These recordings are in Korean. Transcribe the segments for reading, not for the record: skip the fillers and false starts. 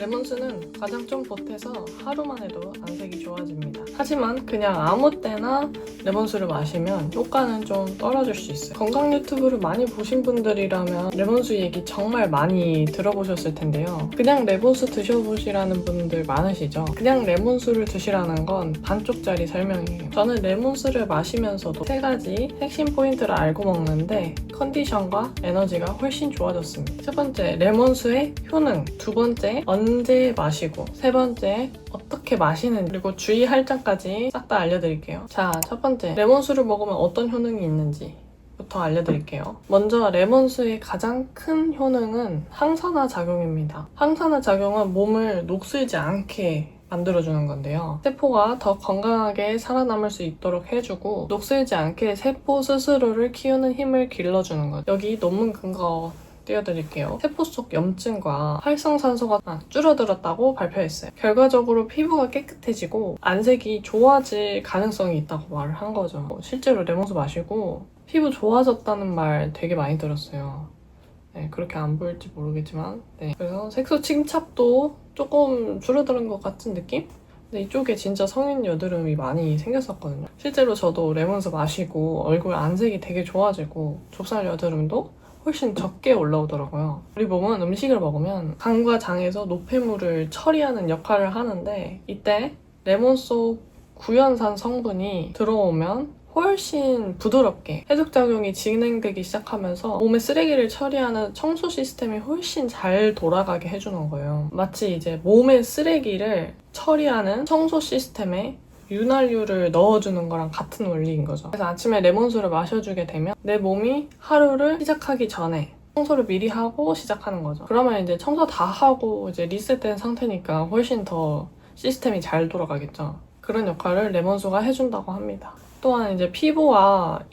레몬수는 가장 좀 보태서 하루만 해도 안색이 좋아집니다. 하지만 그냥 아무 때나 레몬수를 마시면 효과는 좀 떨어질 수 있어요. 건강 유튜브를 많이 보신 분들이라면 레몬수 얘기 정말 많이 들어보셨을 텐데요. 그냥 레몬수 드셔보시라는 분들 많으시죠? 그냥 레몬수를 드시라는 건 반쪽짜리 설명이에요. 저는 레몬수를 마시면서도 3가지 핵심 포인트를 알고 먹는데 컨디션과 에너지가 훨씬 좋아졌습니다. 첫 번째, 레몬수의 효능. 두 번째, 언제 마시고. 세 번째, 어떻게 마시는, 그리고 주의할 점까지 싹 다 알려드릴게요. 자, 첫 번째, 레몬수를 먹으면 어떤 효능이 있는지 부터 알려드릴게요. 먼저 레몬수의 가장 큰 효능은 항산화 작용입니다. 항산화 작용은 몸을 녹슬지 않게 만들어주는 건데요. 세포가 더 건강하게 살아남을 수 있도록 해주고 녹슬지 않게 세포 스스로를 키우는 힘을 길러주는 거죠. 여기 논문 근거 띄워드릴게요. 세포 속 염증과 활성산소가 줄어들었다고 발표했어요. 결과적으로 피부가 깨끗해지고 안색이 좋아질 가능성이 있다고 말을 한 거죠. 실제로 레몬수 마시고 피부 좋아졌다는 말 되게 많이 들었어요. 네, 그렇게 안 보일지 모르겠지만 네. 그래서 색소 침착도 조금 줄어드는 것 같은 느낌? 근데 이쪽에 진짜 성인 여드름이 많이 생겼었거든요. 실제로 저도 레몬수 마시고 얼굴 안색이 되게 좋아지고 좁쌀 여드름도 훨씬 적게 올라오더라고요. 우리 몸은 음식을 먹으면 간과 장에서 노폐물을 처리하는 역할을 하는데 이때 레몬 속 구연산 성분이 들어오면 훨씬 부드럽게 해독작용이 진행되기 시작하면서 몸의 쓰레기를 처리하는 청소 시스템이 훨씬 잘 돌아가게 해주는 거예요. 마치 이제 몸의 쓰레기를 처리하는 청소 시스템에 윤활유를 넣어주는 거랑 같은 원리인 거죠. 그래서 아침에 레몬수를 마셔주게 되면 내 몸이 하루를 시작하기 전에 청소를 미리 하고 시작하는 거죠. 그러면 이제 청소 다 하고 이제 리셋된 상태니까 훨씬 더 시스템이 잘 돌아가겠죠. 그런 역할을 레몬수가 해준다고 합니다. 또한 이제 피부와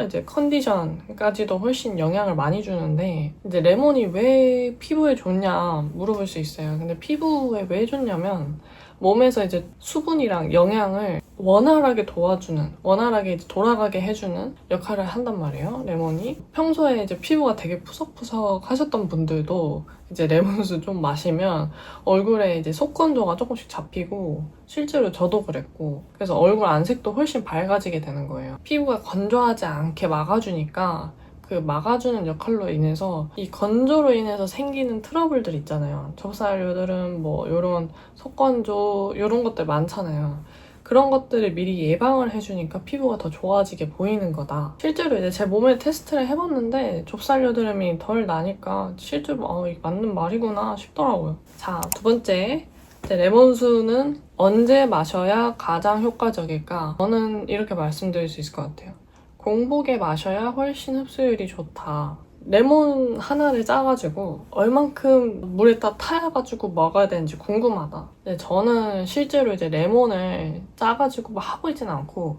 이제 컨디션까지도 훨씬 영향을 많이 주는데 이제 레몬이 왜 피부에 좋냐 물어볼 수 있어요. 근데 피부에 왜 좋냐면 몸에서 이제 수분이랑 영양을 원활하게 도와주는, 원활하게 이제 돌아가게 해주는 역할을 한단 말이에요, 레몬이. 평소에 이제 피부가 되게 푸석푸석 하셨던 분들도 이제 레몬수 좀 마시면 얼굴에 이제 속건조가 조금씩 잡히고 실제로 저도 그랬고 그래서 얼굴 안색도 훨씬 밝아지게 되는 거예요. 피부가 건조하지 않게 막아주니까 그 막아주는 역할로 인해서 이 건조로 인해서 생기는 트러블들 있잖아요. 좁쌀 여드름, 뭐 요런 속건조 요런 것들 많잖아요. 그런 것들을 미리 예방을 해주니까 피부가 더 좋아지게 보이는 거다. 실제로 이제 제 몸에 테스트를 해봤는데 좁쌀 여드름이 덜 나니까 실제로 이게 맞는 말이구나 싶더라고요. 자, 두 번째. 레몬수는 언제 마셔야 가장 효과적일까? 저는 이렇게 말씀드릴 수 있을 것 같아요. 공복에 마셔야 훨씬 흡수율이 좋다. 레몬 하나를 짜가지고 얼만큼 물에다 타가지고 먹어야 되는지 궁금하다. 근데 저는 실제로 이제 레몬을 짜가지고 막 하고 있진 않고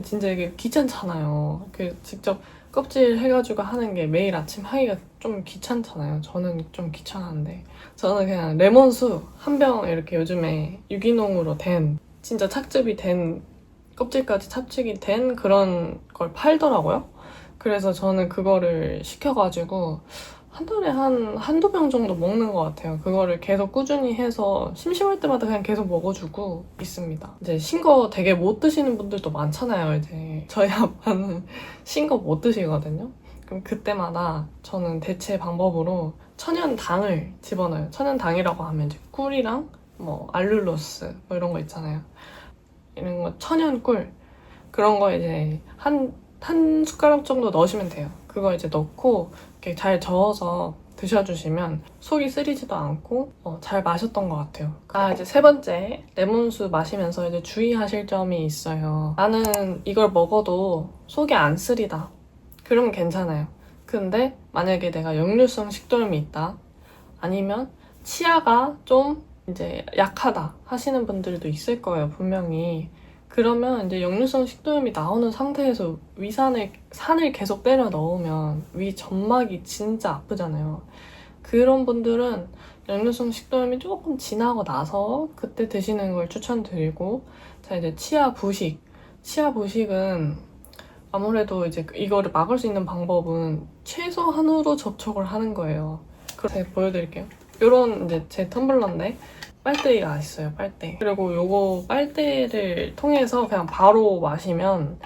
진짜 이게 귀찮잖아요. 직접 껍질 해가지고 하는 게 매일 아침 하기가 좀 귀찮잖아요. 저는 좀 귀찮은데 저는 그냥 레몬수 한 병 이렇게 요즘에 유기농으로 된 진짜 착즙이 된 껍질까지 찹축이 된 그런 걸 팔더라고요. 그래서 저는 그거를 시켜가지고 한 달에 한두 병 정도 먹는 것 같아요. 그거를 계속 꾸준히 해서 심심할 때마다 그냥 계속 먹어주고 있습니다. 이제 신 거 되게 못 드시는 분들도 많잖아요. 이제 저희 아빠는 신 거 못 드시거든요. 그럼 그때마다 저는 대체 방법으로 천연당을 집어넣어요. 천연당이라고 하면 이제 꿀이랑 뭐 알룰로스 뭐 이런 거 있잖아요. 이런 거 천연꿀 그런 거 이제 한 숟가락 정도 넣으시면 돼요. 그거 이제 넣고 이렇게 잘 저어서 드셔주시면 속이 쓰리지도 않고 잘 마셨던 것 같아요. 이제 세 번째, 레몬수 마시면서 이제 주의하실 점이 있어요. 나는 이걸 먹어도 속이 안 쓰리다. 그러면 괜찮아요. 근데 만약에 내가 역류성 식도염이 있다. 아니면 치아가 좀 이제 약하다 하시는 분들도 있을 거예요, 분명히. 그러면 이제 역류성 식도염이 나오는 상태에서 산을 계속 때려 넣으면 위 점막이 진짜 아프잖아요. 그런 분들은 역류성 식도염이 조금 지나고 나서 그때 드시는 걸 추천드리고, 자, 이제 치아 부식은 아무래도 이제 이거를 막을 수 있는 방법은 최소한으로 접촉을 하는 거예요. 제가 보여드릴게요. 요런 이제 제 텀블러인데 빨대가 있어요, 빨대. 그리고 요거 빨대를 통해서 그냥 바로 마시면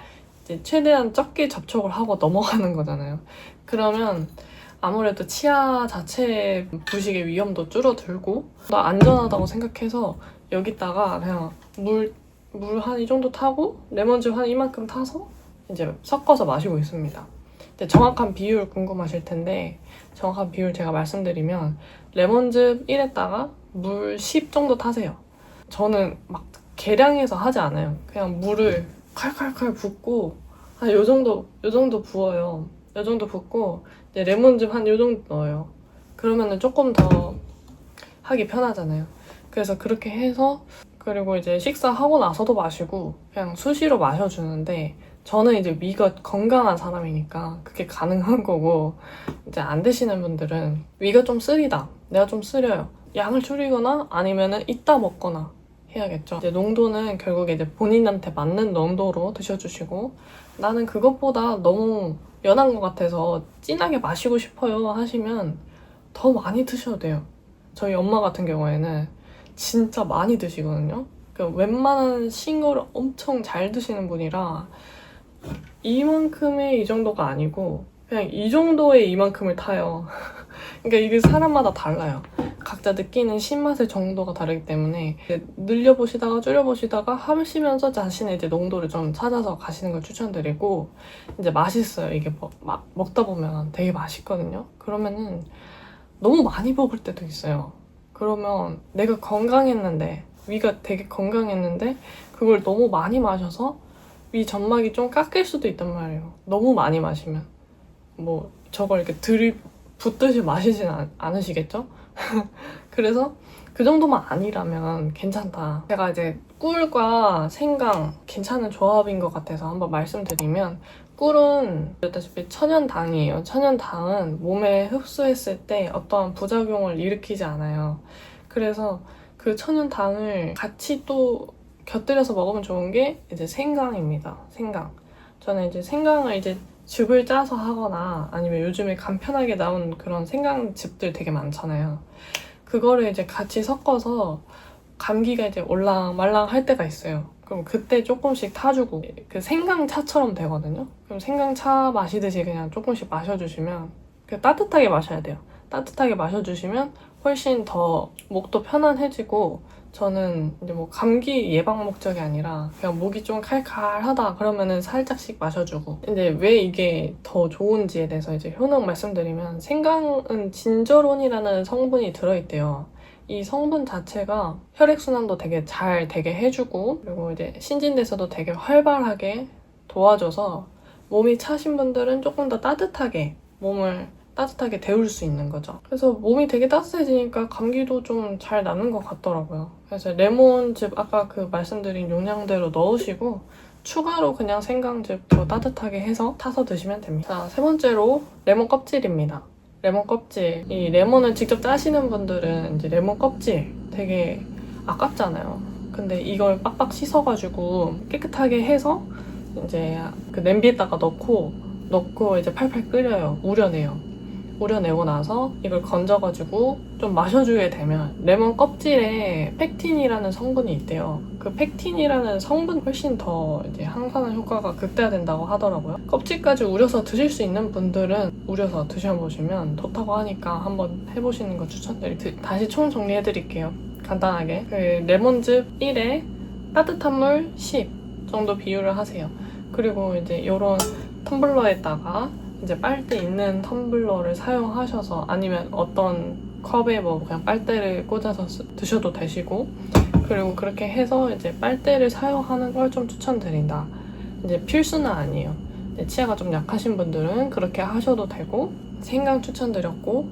이제 최대한 적게 접촉을 하고 넘어가는 거잖아요. 그러면 아무래도 치아 자체 부식의 위험도 줄어들고 더 안전하다고 생각해서 여기다가 그냥 물 한 이 정도 타고 레몬즙 한 이만큼 타서 이제 섞어서 마시고 있습니다. 근데 정확한 비율 궁금하실 텐데 정확한 비율 제가 말씀드리면 레몬즙 1에다가 물 10 정도 타세요. 저는 막 계량해서 하지 않아요. 그냥 물을 칼칼칼 붓고 한 요 정도 부어요. 요 정도 붓고 이제 레몬즙 한 요 정도 넣어요. 그러면은 조금 더 하기 편하잖아요. 그래서 그렇게 해서 그리고 이제 식사하고 나서도 마시고 그냥 수시로 마셔주는데 저는 이제 위가 건강한 사람이니까 그게 가능한 거고 이제 안 드시는 분들은 위가 좀 쓰리다. 내가 좀 쓰려요. 양을 줄이거나 아니면은 이따 먹거나 해야겠죠. 이제 농도는 결국에 이제 본인한테 맞는 농도로 드셔주시고 나는 그것보다 너무 연한 것 같아서 진하게 마시고 싶어요 하시면 더 많이 드셔도 돼요. 저희 엄마 같은 경우에는 진짜 많이 드시거든요. 그러니까 웬만한 신 거를 엄청 잘 드시는 분이라 이만큼의 이 정도가 아니고 그냥 이 정도의 이만큼을 타요. 그러니까 이게 사람마다 달라요. 각자 느끼는 신맛의 정도가 다르기 때문에 늘려보시다가 줄여보시다가 하시면서 자신의 이제 농도를 좀 찾아서 가시는 걸 추천드리고 이제 맛있어요. 이게 막 먹다 보면 되게 맛있거든요. 그러면은 너무 많이 먹을 때도 있어요. 그러면 내가 건강했는데 위가 되게 건강했는데 그걸 너무 많이 마셔서 위 점막이 좀 깎일 수도 있단 말이에요. 너무 많이 마시면 뭐 저걸 이렇게 붓듯이 마시진 않으시겠죠? 그래서 그 정도만 아니라면 괜찮다. 제가 이제 꿀과 생강 괜찮은 조합인 것 같아서 한번 말씀드리면 꿀은 알다시피 천연당이에요. 천연당은 몸에 흡수했을 때 어떠한 부작용을 일으키지 않아요. 그래서 그 천연당을 같이 또 곁들여서 먹으면 좋은 게 이제 생강입니다. 생강. 저는 이제 생강을 이제 즙을 짜서 하거나 아니면 요즘에 간편하게 나온 그런 생강즙들 되게 많잖아요. 그거를 이제 같이 섞어서 감기가 이제 올랑말랑 할 때가 있어요. 그럼 그때 조금씩 타주고 그 생강차처럼 되거든요. 그럼 생강차 마시듯이 그냥 조금씩 마셔주시면 따뜻하게 마셔야 돼요. 따뜻하게 마셔주시면 훨씬 더 목도 편안해지고 저는 이제 뭐 감기 예방 목적이 아니라 그냥 목이 좀 칼칼하다 그러면은 살짝씩 마셔주고 근데 왜 이게 더 좋은지에 대해서 이제 효능 말씀드리면 생강은 진저론이라는 성분이 들어있대요. 이 성분 자체가 혈액순환도 되게 잘 되게 해주고 그리고 이제 신진대사도 되게 활발하게 도와줘서 몸이 차신 분들은 조금 더 따뜻하게 몸을 따뜻하게 데울 수 있는 거죠. 그래서 몸이 되게 따뜻해지니까 감기도 좀 잘 나는 것 같더라고요. 그래서 레몬즙 아까 그 말씀드린 용량대로 넣으시고 추가로 그냥 생강즙 더 따뜻하게 해서 타서 드시면 됩니다. 자, 세 번째로 레몬 껍질입니다. 레몬 껍질. 이 레몬을 직접 짜시는 분들은 이제 레몬 껍질 되게 아깝잖아요. 근데 이걸 빡빡 씻어가지고 깨끗하게 해서 이제 그 냄비에다가 넣고 이제 팔팔 끓여요. 우려내고 나서 이걸 건져가지고 좀 마셔주게 되면 레몬 껍질에 펙틴이라는 성분이 있대요. 그 펙틴이라는 성분 훨씬 더 이제 항산화 효과가 극대화된다고 하더라고요. 껍질까지 우려서 드실 수 있는 분들은 우려서 드셔보시면 좋다고 하니까 한번 해보시는 거 추천드릴게요. 다시 총 정리해드릴게요. 간단하게 그 레몬즙 1에 따뜻한 물 10 정도 비율을 하세요. 그리고 이제 이런 텀블러에다가 이제 빨대 있는 텀블러를 사용하셔서 아니면 어떤 컵에 뭐 그냥 빨대를 꽂아서 드셔도 되시고 그리고 그렇게 해서 이제 빨대를 사용하는 걸 좀 추천드린다. 이제 필수는 아니에요. 치아가 좀 약하신 분들은 그렇게 하셔도 되고 생강 추천드렸고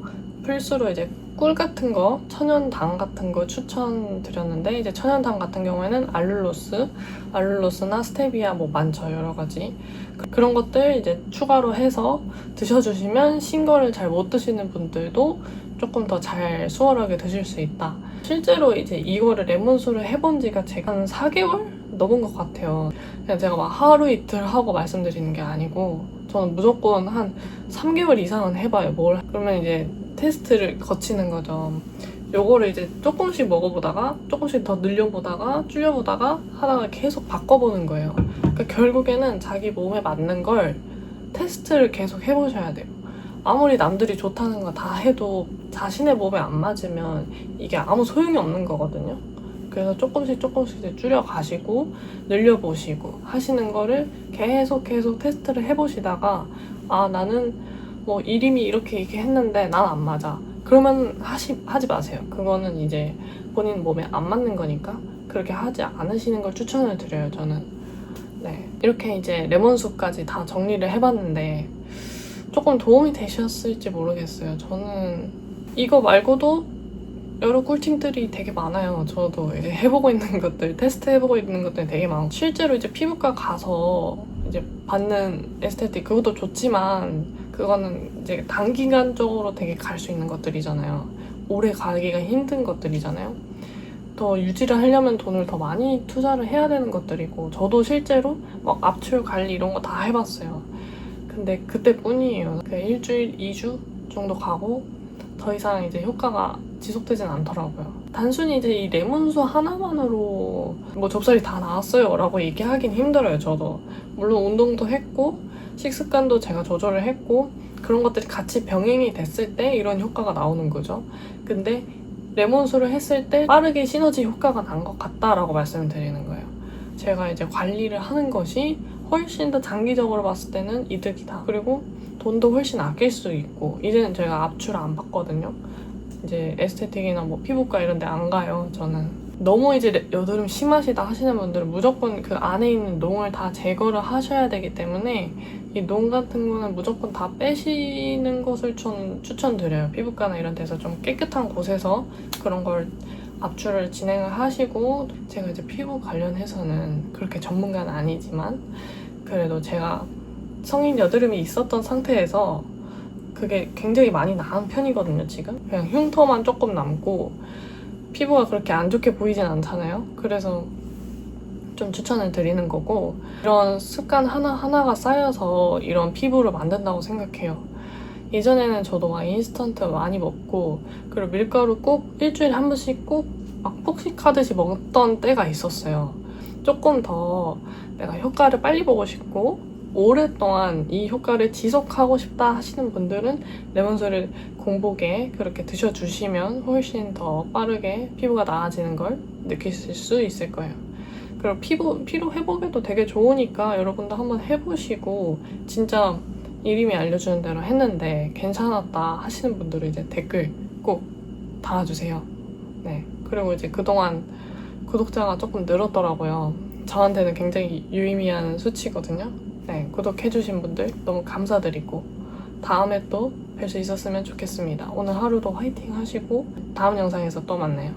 필수로 이제 꿀 같은 거, 천연당 같은 거 추천드렸는데 이제 천연당 같은 경우에는 알룰로스나 스테비아 뭐 많죠 여러 가지 그런 것들 이제 추가로 해서 드셔주시면 신 거를 잘 못 드시는 분들도 조금 더 잘 수월하게 드실 수 있다. 실제로 이제 이거를 레몬수를 해본 지가 제가 한 4개월 넘은 것 같아요. 그냥 제가 막 하루 이틀 하고 말씀드리는 게 아니고 저는 무조건 한 3개월 이상은 해봐요. 그러면 이제 테스트를 거치는 거죠. 요거를 이제 조금씩 먹어보다가 조금씩 더 늘려보다가 줄여보다가 하다가 계속 바꿔보는 거예요. 그러니까 결국에는 자기 몸에 맞는 걸 테스트를 계속 해보셔야 돼요. 아무리 남들이 좋다는 거 다 해도 자신의 몸에 안 맞으면 이게 아무 소용이 없는 거거든요. 그래서 조금씩 이제 줄여가시고 늘려보시고 하시는 거를 계속 테스트를 해보시다가 아 나는 뭐 이림이 이렇게 했는데 난 안 맞아. 그러면 하지 마세요. 그거는 이제 본인 몸에 안 맞는 거니까 그렇게 하지 않으시는 걸 추천을 드려요, 저는. 네, 이렇게 이제 레몬수까지 다 정리를 해봤는데 조금 도움이 되셨을지 모르겠어요. 저는 이거 말고도 여러 꿀팁들이 되게 많아요. 저도 이제 해보고 있는 것들, 테스트 해보고 있는 것들이 되게 많고 실제로 이제 피부과 가서 이제 받는 에스테틱 그것도 좋지만 그거는 이제 단기간적으로 되게 갈 수 있는 것들이잖아요. 오래 가기가 힘든 것들이잖아요. 더 유지를 하려면 돈을 더 많이 투자를 해야 되는 것들이고 저도 실제로 막 압출 관리 이런 거 다 해봤어요. 근데 그때뿐이에요. 그 일주일, 2주 정도 가고 더 이상 이제 효과가 지속되진 않더라고요. 단순히 이제 이 레몬수 하나만으로 뭐 접살이 다 나왔어요 라고 얘기하긴 힘들어요, 저도. 물론 운동도 했고 식습관도 제가 조절을 했고 그런 것들이 같이 병행이 됐을 때 이런 효과가 나오는 거죠. 근데 레몬수를 했을 때 빠르게 시너지 효과가 난 것 같다라고 말씀을 드리는 거예요. 제가 이제 관리를 하는 것이 훨씬 더 장기적으로 봤을 때는 이득이다. 그리고 돈도 훨씬 아낄 수 있고 이제는 제가 압출 안 받거든요. 이제 에스테틱이나 뭐 피부과 이런 데 안 가요, 저는. 너무 이제 여드름 심하시다 하시는 분들은 무조건 그 안에 있는 농을 다 제거를 하셔야 되기 때문에 이 농 같은 거는 무조건 다 빼시는 것을 추천드려요. 피부과나 이런 데서 좀 깨끗한 곳에서 그런 걸 압출을 진행을 하시고 제가 이제 피부 관련해서는 그렇게 전문가는 아니지만 그래도 제가 성인 여드름이 있었던 상태에서 그게 굉장히 많이 나은 편이거든요, 지금. 그냥 흉터만 조금 남고 피부가 그렇게 안 좋게 보이진 않잖아요. 그래서 좀 추천을 드리는 거고 이런 습관 하나하나가 쌓여서 이런 피부를 만든다고 생각해요. 예전에는 저도 막 인스턴트 많이 먹고 그리고 밀가루 꼭 일주일에 한 번씩 꼭 막 폭식하듯이 먹던 때가 있었어요. 조금 더 내가 효과를 빨리 보고 싶고 오랫동안 이 효과를 지속하고 싶다 하시는 분들은 레몬수를 공복에 그렇게 드셔주시면 훨씬 더 빠르게 피부가 나아지는 걸 느끼실 수 있을 거예요. 그리고 피로 회복에도 되게 좋으니까 여러분도 한번 해보시고 진짜 이림이 알려주는 대로 했는데 괜찮았다 하시는 분들은 이제 댓글 꼭 달아주세요. 네. 그리고 이제 그동안 구독자가 조금 늘었더라고요. 저한테는 굉장히 유의미한 수치거든요. 네, 구독해주신 분들 너무 감사드리고 다음에 또 뵐 수 있었으면 좋겠습니다. 오늘 하루도 화이팅 하시고 다음 영상에서 또 만나요.